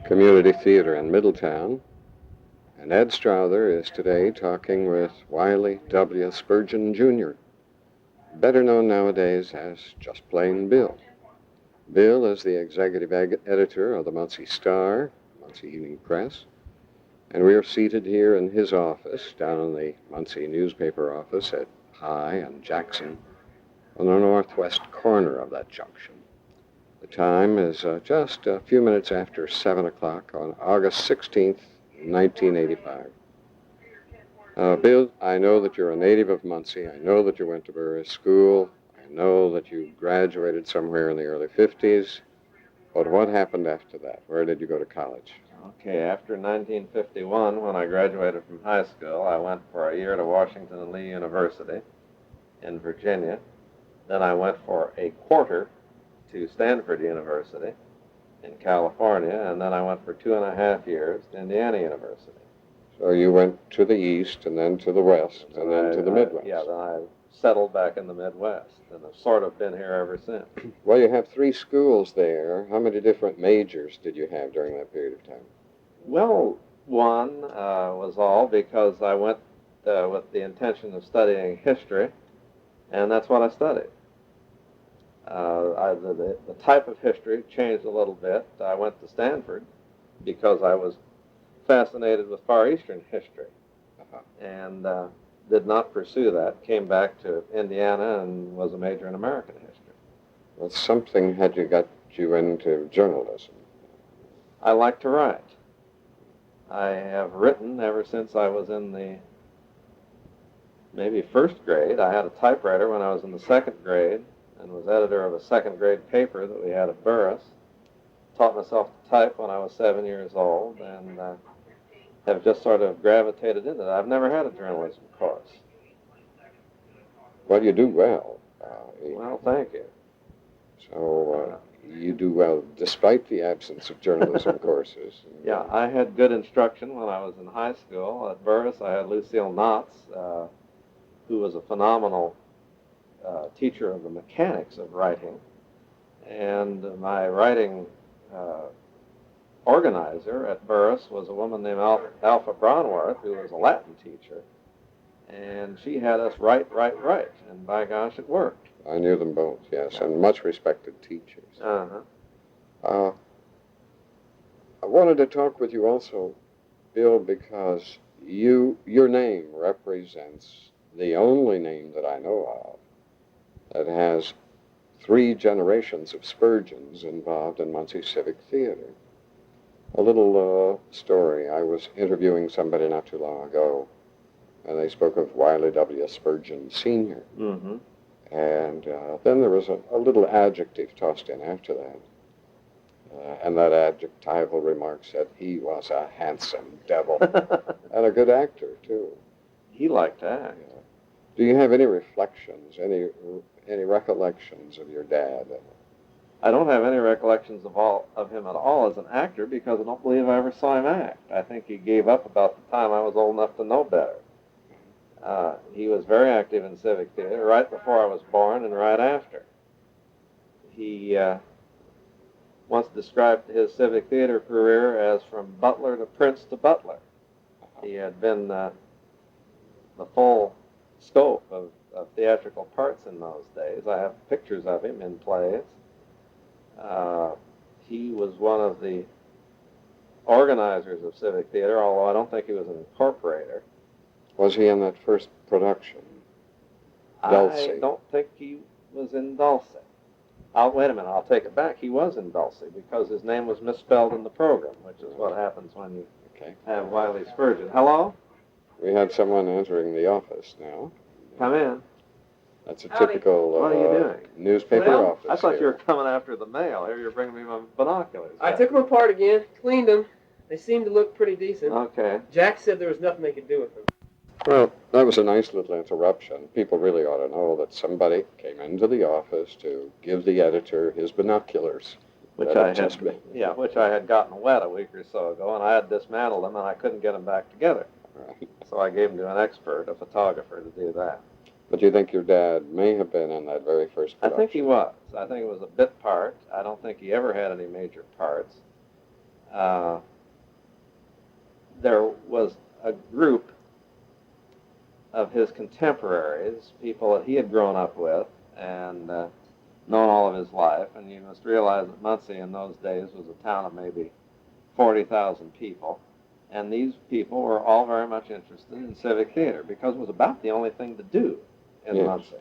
Community Theater in Middletown. And Ed Strother is today talking with Wiley W. Spurgeon, Jr., better known nowadays as just plain Bill. Bill is the executive editor of the Muncie Star, Muncie Evening Press, and we are seated here in his office, down in the Muncie newspaper office at High and Jackson, on the northwest corner of that junction. The time is just a few minutes after 7 o'clock on August 16th, 1985. Bill, I know that you're a native of Muncie. I know that you went to Burr School. I know that you graduated somewhere in the early 50s. But what happened after that? Where did you go to college? Okay, after 1951, when I graduated from high school, I went for a year to Washington and Lee University in Virginia. Then I went for a quarter to Stanford University in California, and then I went for 2.5 years to Indiana University. So you went to the east, and then to the west, and then to the Midwest. Yeah, then I settled back in the Midwest, and I've sort of been here ever since. Well, you have 3 schools there. How many different majors did you have during that period of time? Well, one was all because I went with the intention of studying history, and that's what I studied. The type of history changed a little bit. I went to Stanford because I was fascinated with Far Eastern history, and did not pursue that. Came back to Indiana and was a major in American history. Well, something had got you into journalism. I like to write. I have written ever since I was in the maybe first grade. I had a typewriter when I was in the second grade and was editor of a second grade paper that we had at Burris. Taught myself to type when I was 7 years old, and have just sort of gravitated into that. I've never had a journalism course. Well, you do well. Well, thank you. So you do well despite the absence of journalism courses. Yeah, I had good instruction when I was in high school. At Burris, I had Lucille Knotts, who was a phenomenal teacher of the mechanics of writing. And my writing organizer at Burris was a woman named Alpha Brownworth, who was a Latin teacher. And she had us write, and by gosh, it worked. I knew them both, yes, and much respected teachers. Uh-huh. I wanted to talk with you also, Bill, because your name represents the only name that I know of that has 3 generations of Spurgeons involved in Muncie Civic Theatre. A little story. I was interviewing somebody not too long ago, and they spoke of Wiley W. Spurgeon, Sr. Mm-hmm. And then there was a little adjective tossed in after that. And that adjectival remark said he was a handsome devil and a good actor, too. He liked to act. Yeah. Do you have any reflections, any recollections of your dad? I don't have any recollections of him at all as an actor because I don't believe I ever saw him act. I think he gave up about the time I was old enough to know better. He was very active in Civic Theater right before I was born and right after. He once described his Civic Theater career as from butler to prince to butler. He had been the full scope of theatrical parts in those days. I have pictures of him in plays. He was one of the organizers of Civic Theater, although I don't think he was an incorporator. Was he in that first production, Dulcy? I don't think he was in Dulcy. Wait a minute, I'll take it back. He was in Dulcy because his name was misspelled in the program, which is what happens when you have Wiley Spurgeon. Hello? We had someone entering the office now. Come in. That's a typical what are you doing? Newspaper office. I thought here. you were coming after the mail. Here you're bringing me my binoculars. I took them apart again, cleaned them. They seemed to look pretty decent. Okay. Jack said there was nothing they could do with them. Well, that was a nice little interruption. People really ought to know that somebody came into the office to give the editor his binoculars. Which I had gotten wet a week or so ago, and I had dismantled them, and I couldn't get them back together. Right. So I gave them to an expert, a photographer, to do that. But you think your dad may have been in that very first production? I think he was. I think it was a bit part. I don't think he ever had any major parts. there was a group of his contemporaries, people that he had grown up with and known all of his life. And you must realize that Muncie in those days was a town of maybe 40,000 people. And these people were all very much interested in civic theater because it was about the only thing to do in Muncie.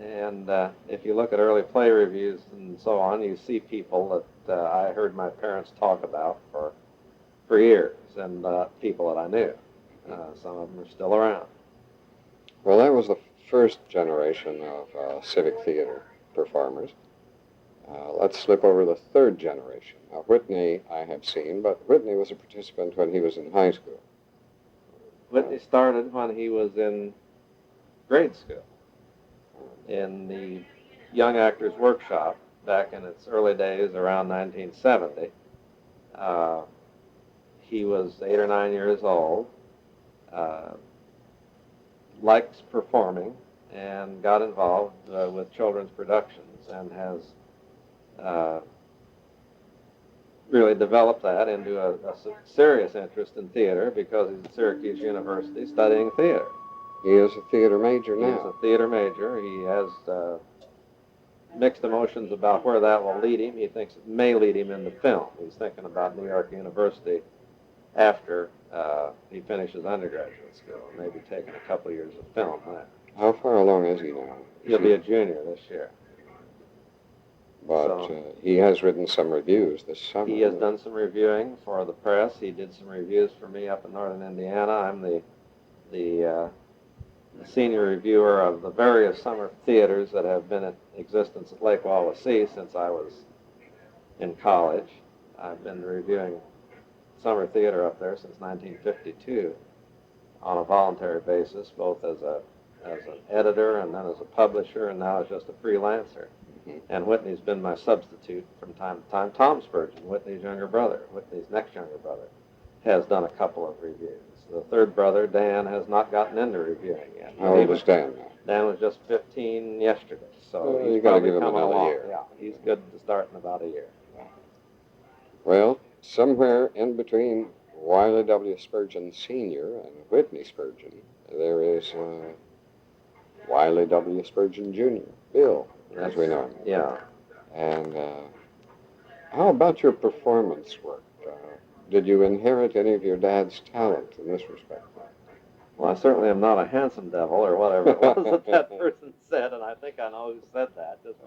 And if you look at early play reviews and so on, you see people that I heard my parents talk about for years, and people that I knew. Some of them are still around. Well, that was the first generation of civic theater performers. Let's slip over the third generation. Now, Whitney I have seen, but Whitney was a participant when he was in high school. Whitney started when he was in grade school, in the Young Actors Workshop back in its early days around 1970. He was 8 or 9 years old, likes performing, and got involved with children's productions and has really developed that into a serious interest in theater because he's at Syracuse University studying theater. He is a theater major now. He's a theater major. He has mixed emotions about where that will lead him. He thinks it may lead him into film. He's thinking about New York University after he finishes undergraduate school, maybe taking a couple of years of film there. How far along is he now? He'll be a junior this year. But he has written some reviews this summer. He has done some reviewing for the press. He did some reviews for me up in northern Indiana. I'm the senior reviewer of the various summer theaters that have been in existence at Lake WLBC since I was in college. I've been reviewing summer theater up there since 1952 on a voluntary basis, both as an editor and then as a publisher, and now as just a freelancer. Mm-hmm. And Whitney's been my substitute from time to time. Tom Spurgeon, Whitney's younger brother, Whitney's next younger brother, has done a couple of reviews. The third brother, Dan, has not gotten into reviewing yet. How old is Dan now? Dan was just 15 yesterday, so he's he's got to probably give him coming another along. year. Yeah, he's good to start in about a year. Well, somewhere in between Wiley W. Spurgeon Sr. and Whitney Spurgeon, there is Wiley W. Spurgeon Jr., Bill, as we know him. Yeah. And how about your performance work? Did you inherit any of your dad's talent in this respect? Well, I certainly am not a handsome devil or whatever it was that person said, and I think I know who said that just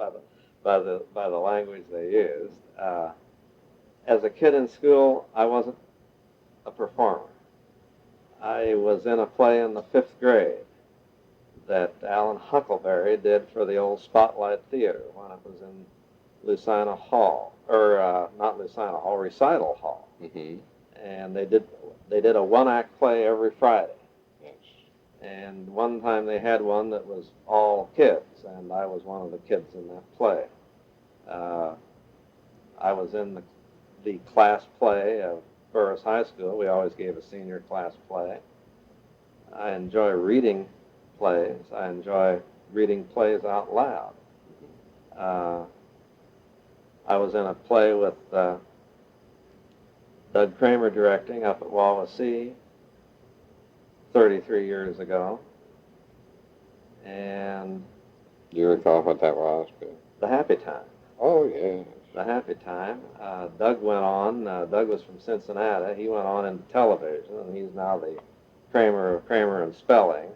by the language they used. As a kid in school, I wasn't a performer. I was in a play in the 5th grade that Alan Huckleberry did for the old Spotlight Theater when it was in Lucina Hall, or not Lucina Hall, Recital Hall. Mm-hmm. And they did a one-act play every Friday. Yes. And one time they had one that was all kids, and I was one of the kids in that play. I was in the class play of Burris High School. We always gave a senior class play. I enjoy reading plays. I enjoy reading plays out loud. I was in a play with Doug Kramer directing up at WLBC 33 years ago. And Do you recall what that was, Bill? The Happy Time. Oh, yes. The Happy Time. Doug went on. Doug was from Cincinnati. He went on into television, and he's now the Kramer of Kramer and Spelling.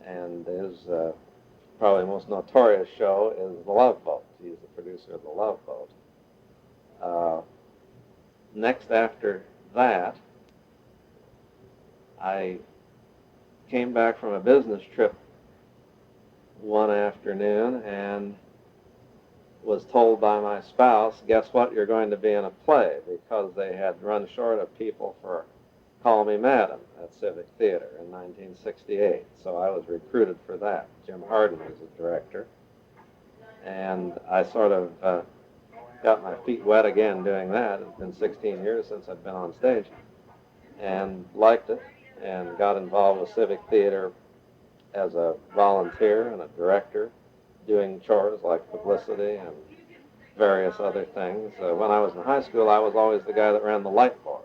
And his probably most notorious show is The Love Boat. He's the producer of The Love Boat. Next after that, I came back from a business trip one afternoon and was told by my spouse, guess what, you're going to be in a play, because they had run short of people for Call Me Madam at Civic Theatre in 1968. So I was recruited for that. Jim Harden was the director. And I sort of got my feet wet again doing that. It's been 16 years since I've been on stage, and liked it, and got involved with Civic Theatre as a volunteer and a director, doing chores like publicity and various other things. When I was in high school, I was always the guy that ran the light board.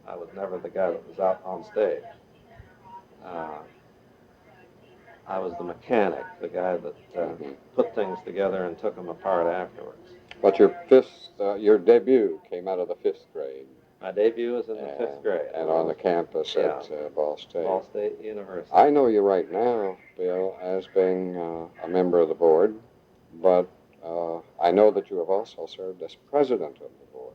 I was never the guy that was out on stage. I was the mechanic, the guy that put things together and took them apart afterwards. But your debut came out of the 5th grade. My debut was in the 5th grade. And on the campus at Ball State. Ball State University. I know you right now, Bill, as being a member of the board, but I know that you have also served as president of the board.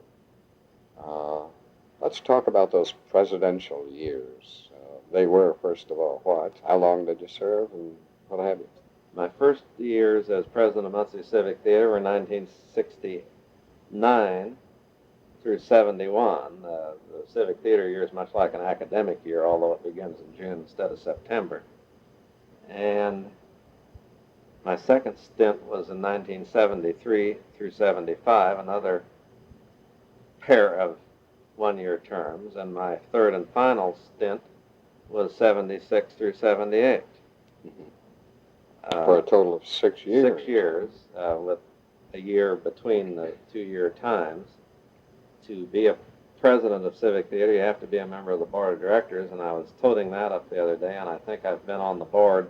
Let's talk about those presidential years. They were, first of all, what? How long did you serve, and what have you? My first years as president of Muncie Civic Theatre were 1969 through 71. The Civic Theatre year is much like an academic year, although it begins in June instead of September. And my second stint was in 1973 through 75, another pair of one-year terms, and my third and final stint was 76 through 78. For a total of 6 years. 6 years, with a year between the 2-year times. To be a president of Civic Theatre, you have to be a member of the board of directors, and I was toting that up the other day, and I think I've been on the board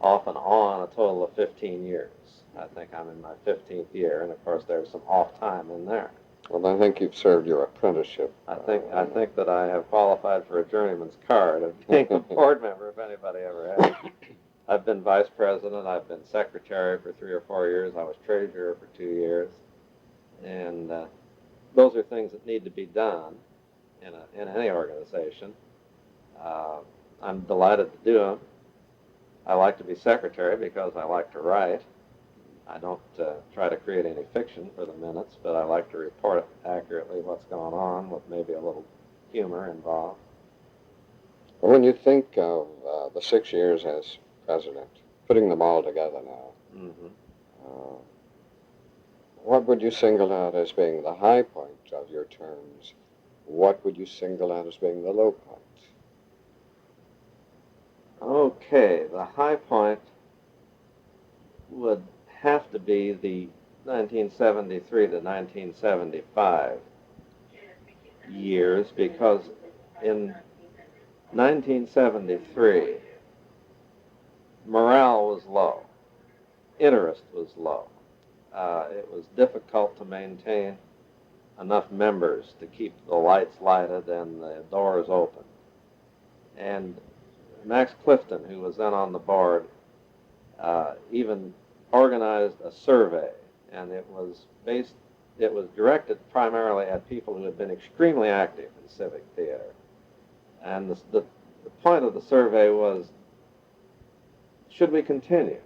off and on a total of 15 years. I think I'm in my 15th year, and of course there's some off time in there. Well, I think you've served your apprenticeship. I think that I have qualified for a journeyman's card of being a board member, if anybody ever has. I've been vice president. I've been secretary for 3 or 4 years. I was treasurer for 2 years. And those are things that need to be done in any organization. I'm delighted to do them. I like to be secretary because I like to write. I don't try to create any fiction for the minutes, but I like to report accurately what's going on with maybe a little humor involved. Well, when you think of the 6 years as president, putting them all together now, what would you single out as being the high point of your terms? What would you single out as being the low point? Okay, the high point would have to be the 1973 to 1975 years, because in 1973, morale was low, interest was low. It was difficult to maintain enough members to keep the lights lighted and the doors open. And Max Clifton, who was then on the board, even organized a survey, and it was directed primarily at people who had been extremely active in civic theater. And the point of the survey was, should we continue?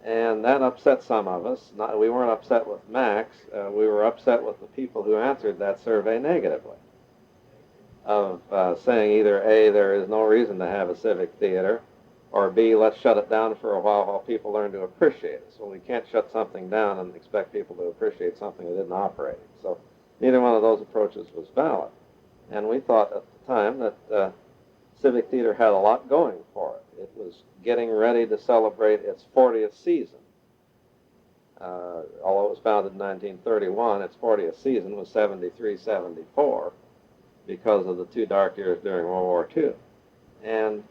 And that upset some of us. We weren't upset with Max. We were upset with the people who answered that survey negatively, of saying either A, there is no reason to have a civic theater, or B, let's shut it down for a while people learn to appreciate it. So we can't shut something down and expect people to appreciate something that isn't operating. So neither one of those approaches was valid. And we thought at the time that Civic Theater had a lot going for it. It was getting ready to celebrate its 40th season. Although it was founded in 1931, its 40th season was 73-74 because of the 2 dark years during World War II. And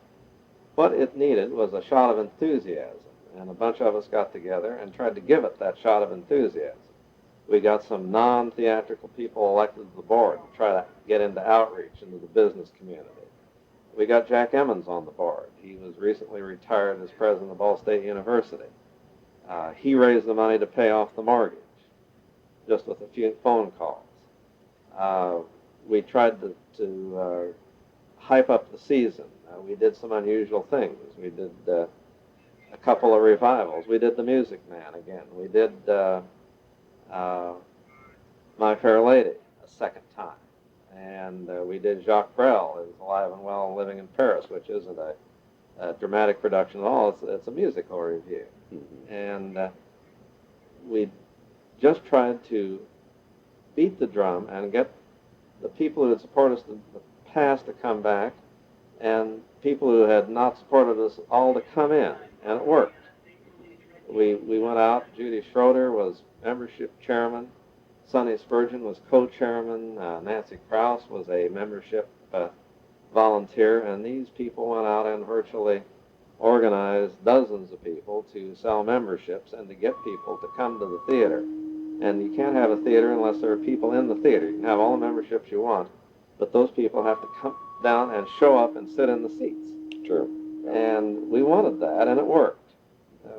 what it needed was a shot of enthusiasm, and a bunch of us got together and tried to give it that shot of enthusiasm. We got some non-theatrical people elected to the board to try to get into outreach into the business community. We got Jack Emmons on the board. He was recently retired as president of Ball State University. He raised the money to pay off the mortgage, just with a few phone calls. We tried to hype up the season. We did some unusual things. We did a couple of revivals. We did The Music Man again. We did My Fair Lady a second time. And we did Jacques Brel is Alive and Well and Living in Paris, which isn't a dramatic production at all. It's a musical review. And we just tried to beat the drum and get the people who had supported us in the past to come back, and people who had not supported us all to come in, and it worked. We went out. Judy Schroeder was membership chairman. Sonny Spurgeon was co-chairman. Nancy Krause was a membership volunteer. And these people went out and virtually organized dozens of people to sell memberships and to get people to come to the theater. And you can't have a theater unless there are people in the theater. You can have all the memberships you want, but those people have to come down and show up and sit in the seats. True. And we wanted that, and it worked.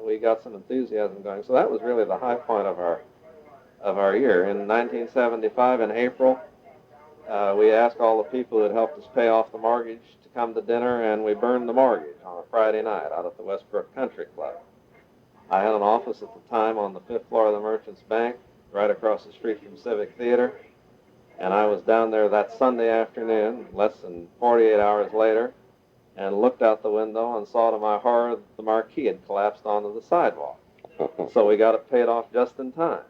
We got some enthusiasm going. So that was really the high point of our year. In 1975, in April, we asked all the people who had helped us pay off the mortgage to come to dinner, and we burned the mortgage on a Friday night out at the Westbrook Country Club. I had an office at the time on the 5th floor of the Merchants Bank, right across the street from Civic Theatre, and I was down there that Sunday afternoon, less than 48 hours later, and looked out the window and saw to my horror that the marquee had collapsed onto the sidewalk. So we got it paid off just in time.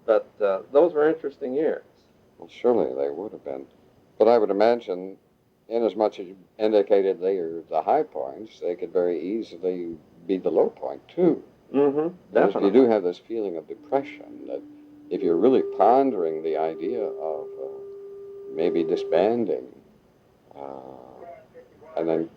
But those were interesting years. Well, surely they would have been. But I would imagine, inasmuch as you indicated they are the high points, they could very easily be the low point, too. Mm-hmm, definitely. You do have this feeling of depression that if you're really pondering the idea of maybe disbanding and then,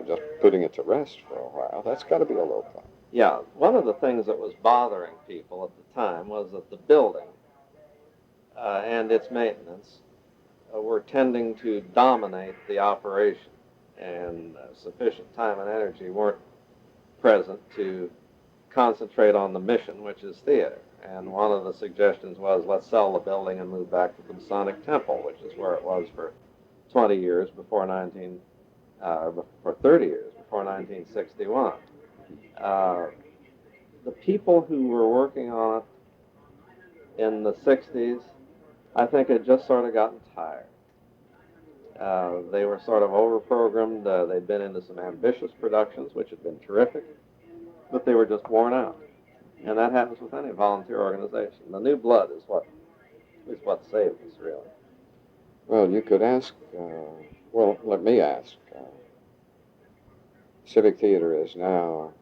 just putting it to rest for a while, that's got to be a low point. Yeah, one of the things that was bothering people at the time was that the building and its maintenance were tending to dominate the operation, and sufficient time and energy weren't present to concentrate on the mission, which is theater. And one of the suggestions was, let's sell the building and move back to the Masonic Temple, which is where it was for 20 years before for 30 years before 1961. The people who were working on it in the 60s, I think, had just sort of gotten tired. They were sort of over-programmed. They'd been into some ambitious productions, which had been terrific, but they were just worn out. And that happens with any volunteer organization. The new blood is what saved us, really. Well, you could ask, let me ask. Civic Theater is now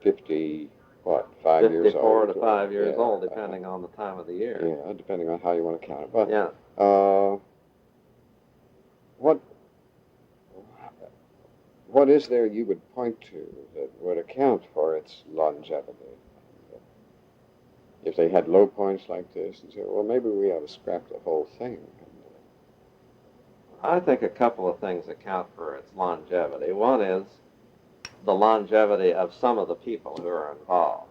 5 years old? 54 to 5 years old, depending on the time of the year. Yeah, depending on how you want to count it. But, yeah. What is there you would point to that would account for its longevity? If they had low points like this and say, well, maybe we ought to scrap the whole thing. I think a couple of things account for its longevity. One is the longevity of some of the people who are involved.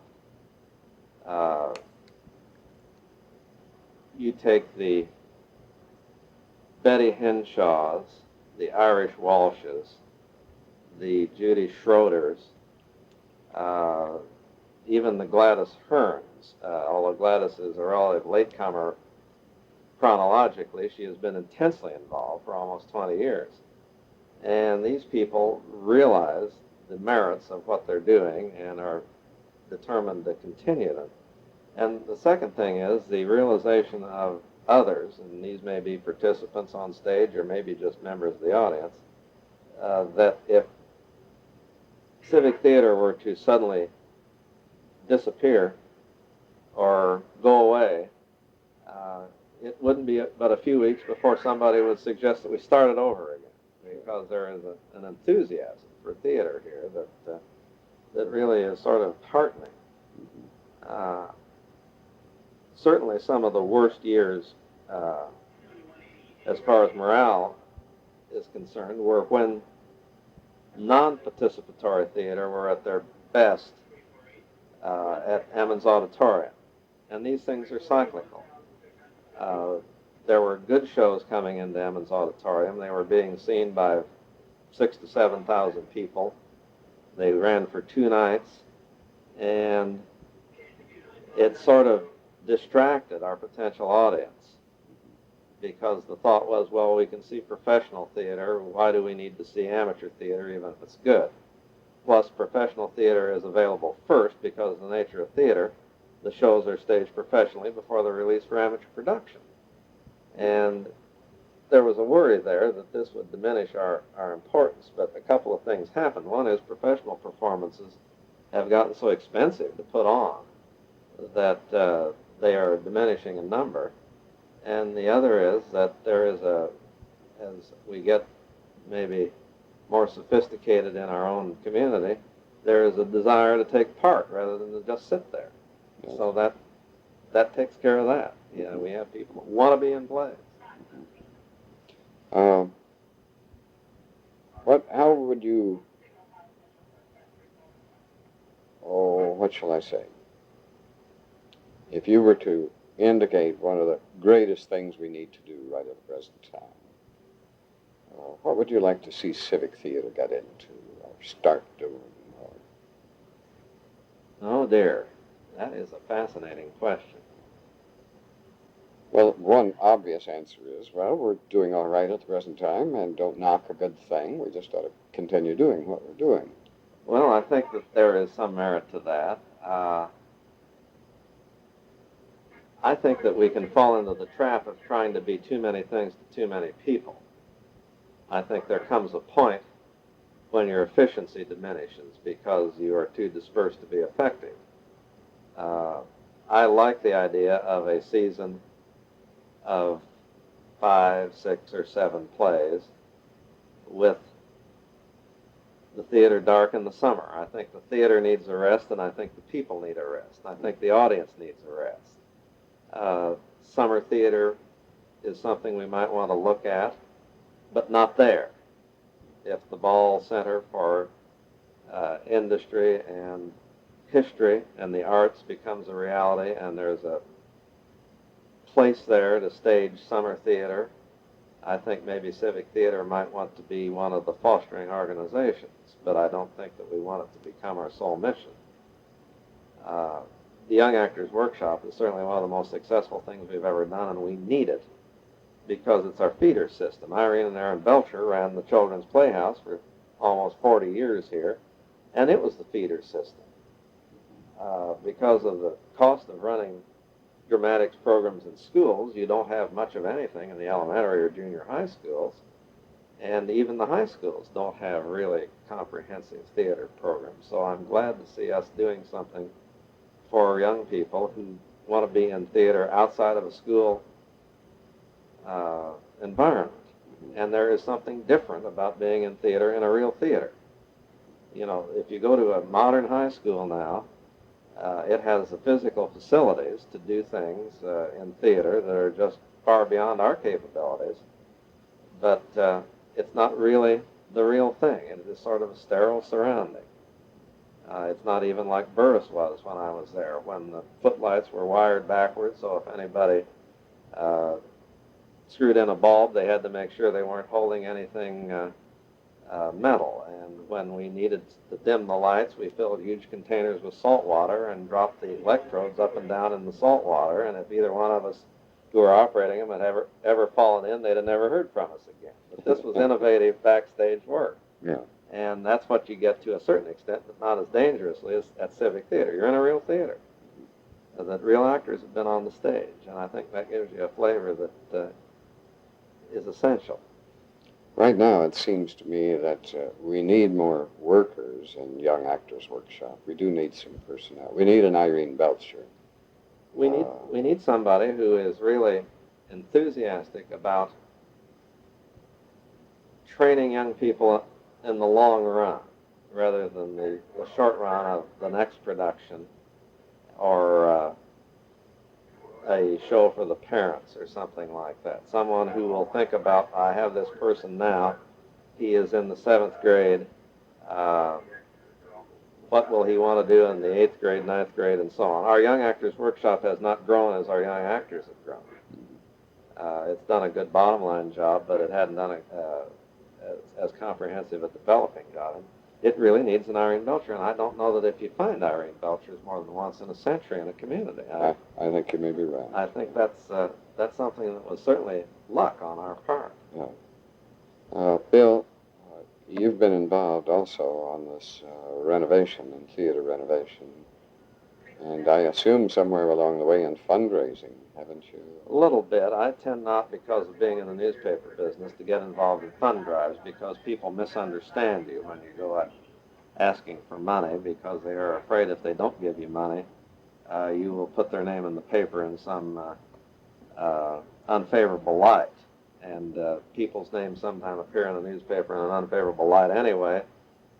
You take the Betty Henshaws, the Irish Walshes, the Judy Schroeders, even the Gladys Hearns, although Gladys is a relative latecomer chronologically, she has been intensely involved for almost 20 years. And these people realize the merits of what they're doing and are determined to continue them. And the second thing is the realization of others, and these may be participants on stage or maybe just members of the audience, that if Civic Theater were to suddenly disappear or go away, it wouldn't be but a few weeks before somebody would suggest that we start it over again, because there is an enthusiasm for theater here that really is sort of heartening. Certainly some of the worst years as far as morale is concerned were when non-participatory theater were at their best at Emmons Auditorium. And these things are cyclical. There were good shows coming into Emmons Auditorium. They were being seen by 6,000 to 7,000 people. They ran for 2 nights, and it sort of distracted our potential audience, because the thought was, well, we can see professional theater. Why do we need to see amateur theater, even if it's good? Plus, professional theater is available first because of the nature of theater. The shows are staged professionally before they're released for amateur production. And there was a worry there that this would diminish our importance, but a couple of things happened. One is professional performances have gotten so expensive to put on that they are diminishing in number. And the other is that there is as we get maybe more sophisticated in our own community, there is a desire to take part rather than to just sit there. Yes. So that takes care of that. We have people who want to be in plays. How would you, what shall I say? If you were to indicate one of the greatest things we need to do right at the present time, what would you like to see Civic Theatre get into or start doing? Oh dear, that is a fascinating question. Well, one obvious answer is, well, we're doing all right at the present time, and don't knock a good thing. We just ought to continue doing what we're doing. Well, I think that there is some merit to that. I think that we can fall into the trap of trying to be too many things to too many people. I think there comes a point when your efficiency diminishes because you are too dispersed to be effective. I like the idea of a season of 5, 6, or 7 plays with the theater dark in the summer. I think the theater needs a rest, and I think the people need a rest. I think the audience needs a rest. Summer theater is something we might want to look at, but not there. If the Ball Center for Industry and History and the Arts becomes a reality, and there's a place there to stage summer theater, I think maybe Civic Theater might want to be one of the fostering organizations, but I don't think that we want it to become our sole mission. The Young Actors Workshop is certainly one of the most successful things we've ever done, and we need it because it's our feeder system. Irene and Aaron Belcher ran the Children's Playhouse for almost 40 years here, and it was the feeder system. Because of the cost of running dramatics programs in schools, you don't have much of anything in the elementary or junior high schools, and even the high schools don't have really comprehensive theater programs. So I'm glad to see us doing something for young people who want to be in theater outside of a school environment. And there is something different about being in theater in a real theater. If you go to a modern high school now, it has the physical facilities to do things in theater that are just far beyond our capabilities, but it's not really the real thing. It is sort of a sterile surrounding. It's not even like Burris was when I was there, when the footlights were wired backwards, so if anybody screwed in a bulb, they had to make sure they weren't holding anything metal. And when we needed to dim the lights, we filled huge containers with salt water and dropped the electrodes up and down in the salt water, and if either one of us who were operating them had ever fallen in, they'd have never heard from us again. But this was innovative backstage work. Yeah. And that's what you get to a certain extent, but not as dangerously as at Civic Theater. You're in a real theater. That real actors have been on the stage, and I think that gives you a flavor that is essential. Right now, it seems to me that we need more workers in Young Actors Workshop. We do need some personnel. We need an Irene Belcher. We need somebody who is really enthusiastic about training young people in the long run, rather than the short run of the next production or a show for the parents or something like that. Someone who will think about, I have this person now, he is in the 7th grade, what will he want to do in the 8th grade, 9th grade, and so on. Our Young Actors Workshop has not grown as our young actors have grown. It's done a good bottom line job, but it hadn't done as comprehensive a developing job. It really needs an Irene Belcher, and I don't know that if you find Irene Belchers more than once in a century in a community. I think you may be right. I think that's something that was certainly luck on our part. Yeah. Bill, you've been involved also on this renovation and theater renovation, and I assume somewhere along the way in fundraising, haven't you? A little bit. I tend not, because of being in the newspaper business, to get involved in fund drives because people misunderstand you when you go asking for money because they are afraid if they don't give you money, you will put their name in the paper in some unfavorable light. And people's names sometimes appear in the newspaper in an unfavorable light anyway,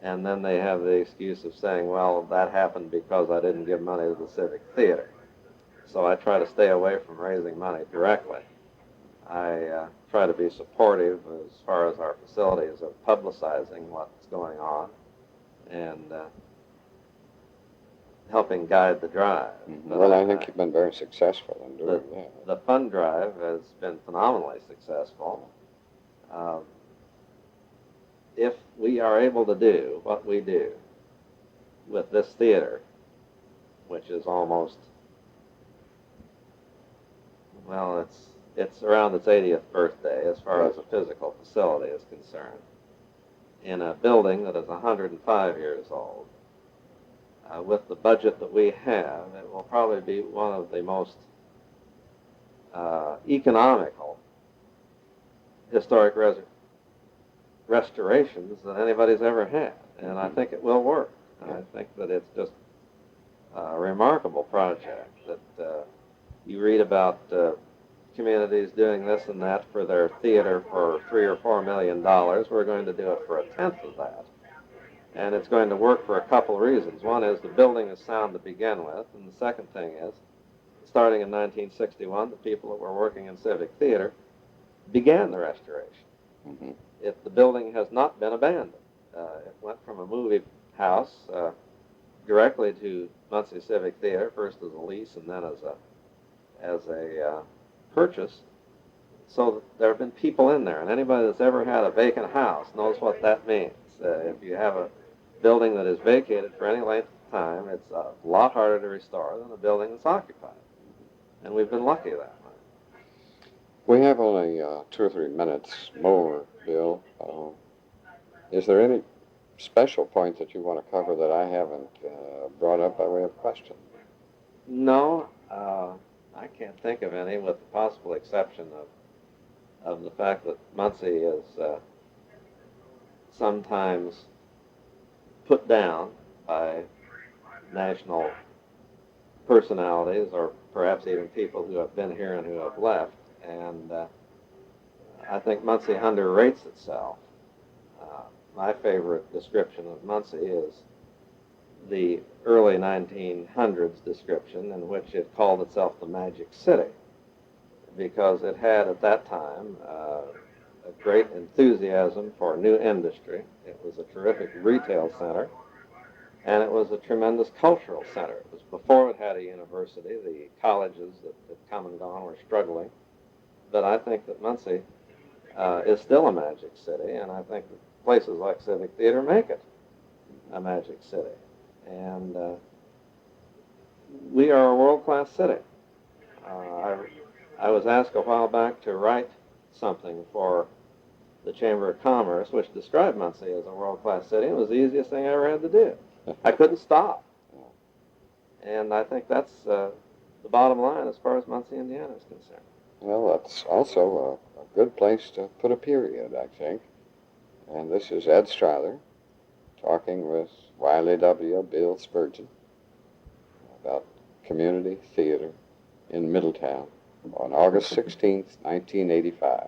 and then they have the excuse of saying, well, that happened because I didn't give money to the Civic Theater. So I try to stay away from raising money directly. I try to be supportive as far as our facilities of publicizing what's going on and helping guide the drive. Mm-hmm. Well, I think you've been very successful in doing that. The fund drive has been phenomenally successful. If we are able to do what we do with this theater, which is almost, well, it's around its 80th birthday as far as a physical facility is concerned, in a building that is 105 years old, with the budget that we have, it will probably be one of the most economical historic restorations that anybody's ever had. And I think it will work. I think that it's just a remarkable project that you read about communities doing this and that for their theater for $3 or $4 million. We're going to do it for 1/10 of that. And it's going to work for a couple of reasons. One is the building is sound to begin with, and the second thing is, starting in 1961, the people that were working in Civic Theater began the restoration. Mm-hmm. The building has not been abandoned. It went from a movie house directly to Muncie Civic Theater, first as a lease and then as a purchase. So there have been people in there, and anybody that's ever had a vacant house knows what that means. If you have a building that is vacated for any length of time, it's a lot harder to restore than a building that's occupied. And we've been lucky that way. We have only 2 or 3 minutes more, Bill. Is there any special point that you want to cover that I haven't brought up by way of question? No, I can't think of any, with the possible exception of the fact that Muncie is sometimes put down by national personalities or perhaps even people who have been here and who have left. And I think Muncie underrates itself. My favorite description of Muncie is the early 1900s description in which it called itself the Magic City, because it had at that time a great enthusiasm for new industry. It was a terrific retail center, and it was a tremendous cultural center. It was before it had a university. The colleges that had come and gone were struggling. But I think that Muncie is still a magic city, and I think that places like Civic Theater make it a magic city. And we are a world-class city. I was asked a while back to write something for the Chamber of Commerce which described Muncie as a world-class city. It was the easiest thing I ever had to do. I couldn't stop. And I think that's the bottom line as far as Muncie, Indiana is concerned. Well, that's also a good place to put a period, I think. And this is Ed Strother talking with Wiley W. Bill Spurgeon about community theater in Middletown on August 16th, 1985.